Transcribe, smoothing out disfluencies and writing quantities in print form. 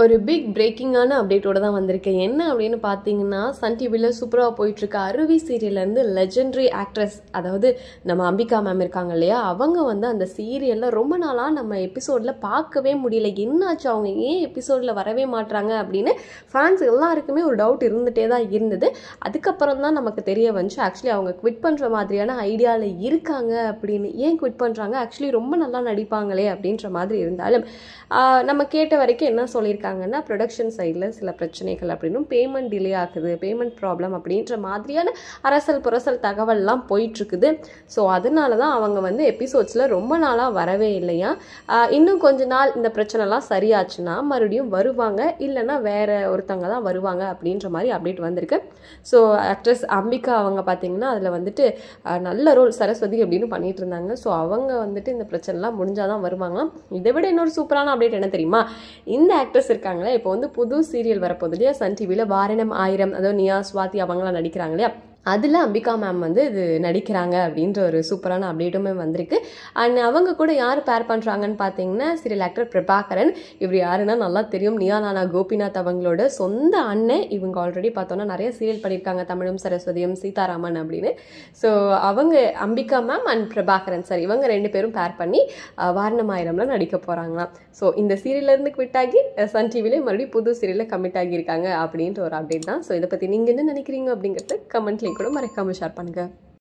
ஒரு பிக் பிரேக்கிங்கான அப்டேட்டோட தான் வந்திருக்கேன். என்ன அப்படின்னு பார்த்தீங்கன்னா, சன் டிவியில் சூப்பராக போயிட்டுருக்க அருவி சீரியல்லேருந்து லெஜெண்டரி ஆக்ட்ரஸ், அதாவது நம்ம அம்பிகா மேம் இருக்காங்க இல்லையா, அவங்க வந்து அந்த சீரியலில் ரொம்ப நாளாக நம்ம எபிசோடில் பார்க்கவே முடியல. என்னாச்சு, அவங்க ஏன் எபிசோடில் வரவே மாட்டுறாங்க அப்படின்னு ஃபேன்ஸ் எல்லாருக்குமே ஒரு டவுட் இருந்துகிட்டே தான் இருந்தது. அதுக்கப்புறம் தான் நமக்கு தெரிய வந்துச்சு, ஆக்சுவலி அவங்க குவிட் பண்ணுற மாதிரியான ஐடியாவில் இருக்காங்க அப்படின்னு. ஏன் குவிட் பண்ணுறாங்க, ஆக்சுவலி ரொம்ப நல்லா நடிப்பாங்களே அப்படின்ற மாதிரி இருந்தாலும் நம்ம கேட்ட வரைக்கும் என்ன சொல்லியிருக்காங்கன்னா, ப்ரொடக்ஷன் சைடில் சில பிரச்சனைகள் அப்படின்னும், பேமெண்ட் டிலே ஆகுது, பேமெண்ட் ப்ராப்ளம் அப்படின்ற மாதிரியான அரசல் புரசல் தகவல்லாம் போயிட்டுருக்குது. ஸோ அதனால தான் அவங்க வந்து எபிசோட்ஸில் ரொம்ப நாளாக வரவே இல்லையா. இன்னும் கொஞ்ச நாள் இந்த பிரச்சனைலாம் சரியாச்சுன்னா மறுபடியும் வருவாங்க, இல்லைன்னா வேற ஒருத்தவங்க தான் வருவாங்க அப்படின்ற மாதிரி அப்டேட் வந்திருக்கு. ஸோ ஆக்ட்ரஸ் அம்பிகா அவங்க பார்த்தீங்கன்னா அதில் வந்துட்டு நல்ல ரோல் சரஸ்வதி அப்படின்னு பண்ணிட்டு இருந்தாங்க. ஸோ அவங்க வந்துட்டு இந்த பிரச்சனைலாம் முடிஞ்சாதான் வருவாங்களாம். இதை விட இன்னொரு சூப்பரான அப்டேட் என்ன தெரியுமா, இந்த ஆக்ட்ரஸ் இருக்காங்களே, இப்போ வந்து புது சீரியல் வரப்போகுது இல்லையா சன் டிவியில், வாரணம் ஆயிரம், அதாவது நியா ஸ்வாதி அவங்களாம் நடிக்கிறாங்க இல்லையா, அதில் அம்பிகா மேம் வந்து இது நடிக்கிறாங்க அப்படின்ற ஒரு சூப்பரான அப்டேட்டுமே வந்திருக்கு. அண்ட் அவங்க கூட யார் பேர் பண்ணுறாங்கன்னு பார்த்தீங்கன்னா, சீரியல் ஆக்டர் பிரபாகரன். இவர் யாருன்னா நல்லா தெரியும், நியா நானா கோபிநாத் அவங்களோட சொந்த அண்ணன். இவங்க ஆல்ரெடி பார்த்தோன்னா நிறைய சீரியல் பண்ணியிருக்காங்க, தமிழும் சரஸ்வதியும் சீதாராமன் அப்படின்னு. ஸோ அவங்க Ambika ma'am and Prabhakaran sir, இவங்க ரெண்டு பேரும் பேர் பண்ணி வாரணம் ஆயிரம்ல நடிக்க போகிறாங்களாம். ஸோ இந்த சீரியல்லேருந்து குவிட் ஆகி சன் டிவிலே மறுபடியும் புது சீரியலில் கமிட் ஆகியிருக்காங்க அப்படின்ற ஒரு அப்டேட் தான். ஸோ இதை பற்றி நீங்கள் என்ன நினைக்கிறீங்க அப்படிங்கிறது கமெண்ட்லேயும் கூட மறக்காமல் ஷேர் பண்ணுங்கள்.